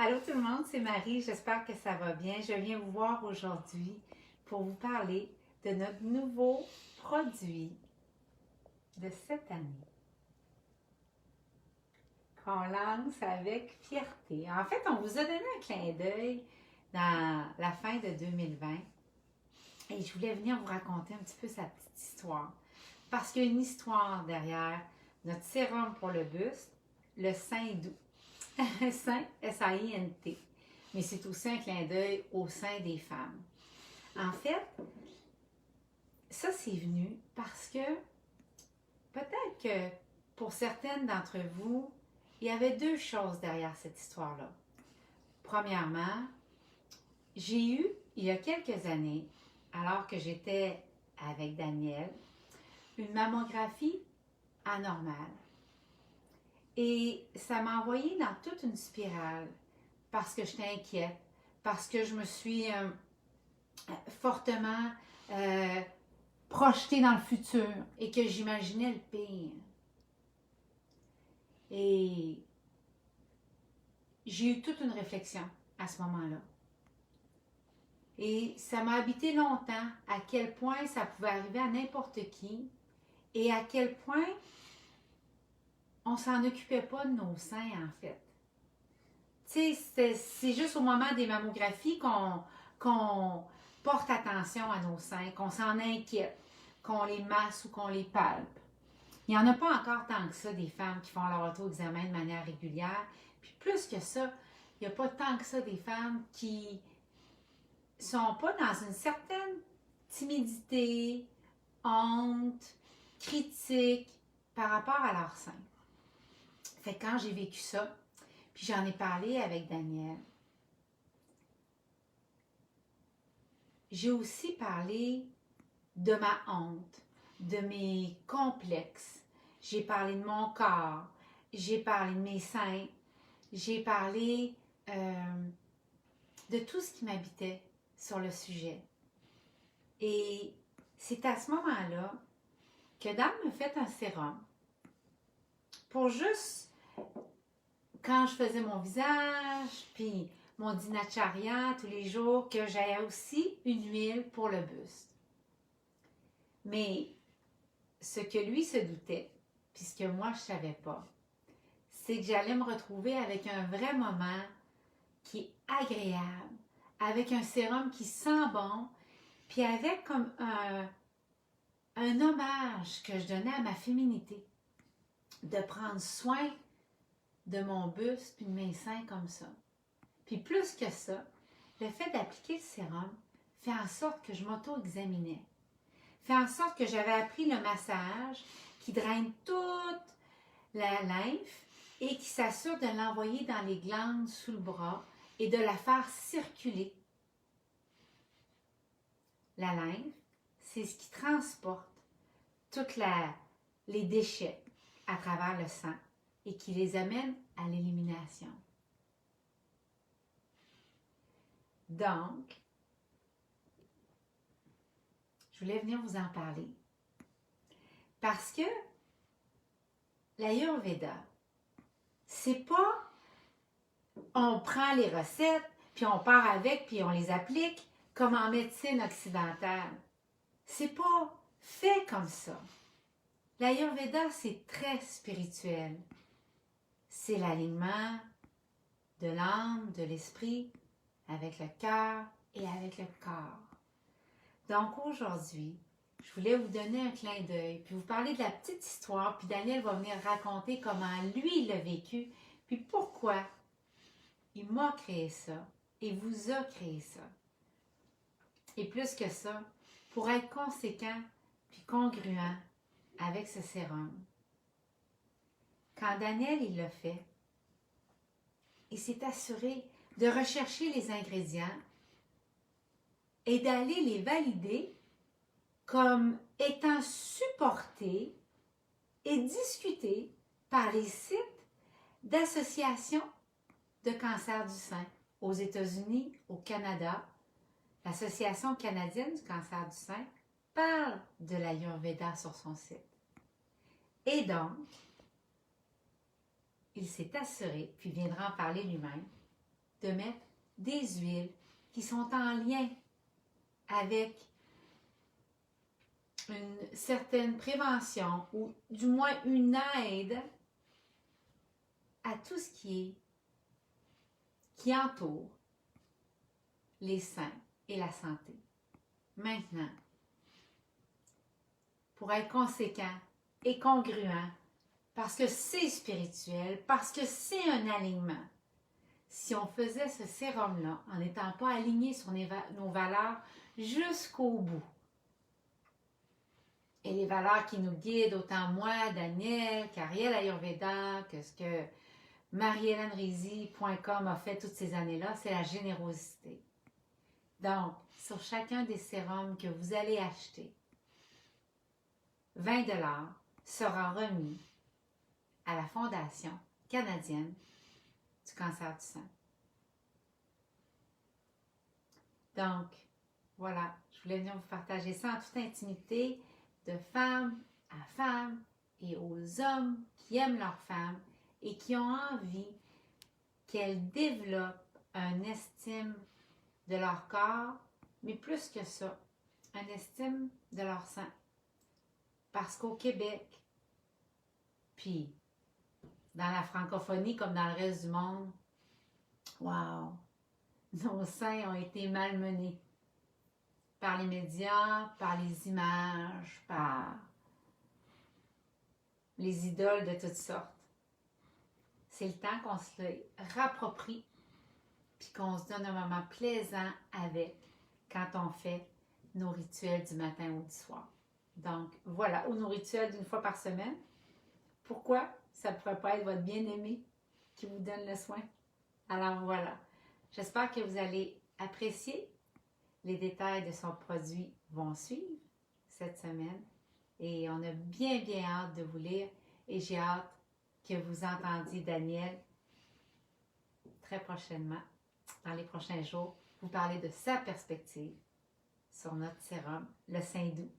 Allô tout le monde, c'est Marie, j'espère que ça va bien. Je viens vous voir aujourd'hui pour vous parler de notre nouveau produit de cette année qu'on lance avec fierté. En fait, on vous a donné un clin d'œil dans la fin de 2020 et je voulais venir vous raconter un petit peu sa petite histoire parce qu'il y a une histoire derrière notre sérum pour le buste, le sein doux. Saint, S-A-I-N-T. Mais c'est aussi un clin d'œil au sein des femmes. En fait, ça c'est venu parce que peut-être que pour certaines d'entre vous, il y avait deux choses derrière cette histoire-là. Premièrement, j'ai eu, il y a quelques années, alors que j'étais avec Daniel, une mammographie anormale. Et ça m'a envoyé dans toute une spirale parce que j'étais inquiète, parce que je me suis fortement projetée dans le futur et que j'imaginais le pire. Et j'ai eu toute une réflexion à ce moment-là. Et ça m'a habité longtemps à quel point ça pouvait arriver à n'importe qui et à quel point on s'en occupait pas de nos seins en fait. Tu sais, c'est juste au moment des mammographies qu'on porte attention à nos seins, qu'on s'en inquiète, qu'on les masse ou qu'on les palpe. Il n'y en a pas encore tant que ça des femmes qui font leur auto-examen de manière régulière. Puis plus que ça, il n'y a pas tant que ça des femmes qui sont pas dans une certaine timidité, honte, critique par rapport à leur sein. Fait que quand j'ai vécu ça, puis j'en ai parlé avec Daniel, j'ai aussi parlé de ma honte, de mes complexes. J'ai parlé de mon corps, j'ai parlé de mes seins, j'ai parlé de tout ce qui m'habitait sur le sujet. Et c'est à ce moment-là que Dan me fait un sérum pour juste, quand je faisais mon visage, puis mon dinacharya tous les jours, que j'avais aussi une huile pour le buste. Mais ce que lui se doutait, puis ce que moi je ne savais pas, c'est que j'allais me retrouver avec un vrai moment qui est agréable, avec un sérum qui sent bon, puis avec comme un hommage que je donnais à ma féminité, de prendre soin de mon buste puis de mes seins comme ça. Puis plus que ça, le fait d'appliquer le sérum fait en sorte que je m'auto-examinais. Fait en sorte que j'avais appris le massage qui draine toute la lymphe et qui s'assure de l'envoyer dans les glandes sous le bras et de la faire circuler. La lymphe, c'est ce qui transporte tous les déchets à travers le sang et qui les amène à l'élimination. Donc, je voulais venir vous en parler parce que l'Ayurveda, c'est pas on prend les recettes puis on part avec puis on les applique comme en médecine occidentale. C'est pas fait comme ça. L'Ayurveda, c'est très spirituel. C'est l'alignement de l'âme, de l'esprit, avec le cœur et avec le corps. Donc aujourd'hui, je voulais vous donner un clin d'œil, puis vous parler de la petite histoire, puis Daniel va venir raconter comment lui il l'a vécu, puis pourquoi il m'a créé ça et vous a créé ça. Et plus que ça, pour être conséquent puis congruent avec ce sérum. Quand Daniel il l'a fait, il s'est assuré de rechercher les ingrédients et d'aller les valider comme étant supportés et discutés par les sites d'associations de cancer du sein aux États-Unis, au Canada. L'Association canadienne du cancer du sein parle de l'Ayurveda sur son site. Et donc, il s'est assuré, puis viendra en parler lui-même, de mettre des huiles qui sont en lien avec une certaine prévention ou du moins une aide à tout ce qui entoure les seins et la santé. Maintenant, pour être conséquent et congruent, parce que c'est spirituel, parce que c'est un alignement, si on faisait ce sérum-là en n'étant pas aligné sur nos valeurs jusqu'au bout, et les valeurs qui nous guident, autant moi, Daniel, qu'Ariel Ayurveda, que ce que mariellenerisy.com a fait toutes ces années-là, c'est la générosité. Donc, sur chacun des sérums que vous allez acheter, 20 $ sera remis à la Fondation canadienne du cancer du sein. Donc, voilà, je voulais venir vous partager ça en toute intimité, de femme à femme et aux hommes qui aiment leurs femmes et qui ont envie qu'elles développent une estime de leur corps, mais plus que ça, une estime de leur sein. Parce qu'au Québec, puis dans la francophonie comme dans le reste du monde, wow, nos seins ont été malmenés par les médias, par les images, par les idoles de toutes sortes. C'est le temps qu'on se les rapproprie puis qu'on se donne un moment plaisant avec quand on fait nos rituels du matin ou du soir. Donc, voilà, ou nos rituels d'une fois par semaine. Pourquoi ça ne pourrait pas être votre bien-aimé qui vous donne le soin? Alors voilà, j'espère que vous allez apprécier. Les détails de son produit vont suivre cette semaine et on a bien hâte de vous lire et j'ai hâte que vous entendiez Daniel très prochainement, dans les prochains jours, vous parler de sa perspective sur notre sérum, le sein doux.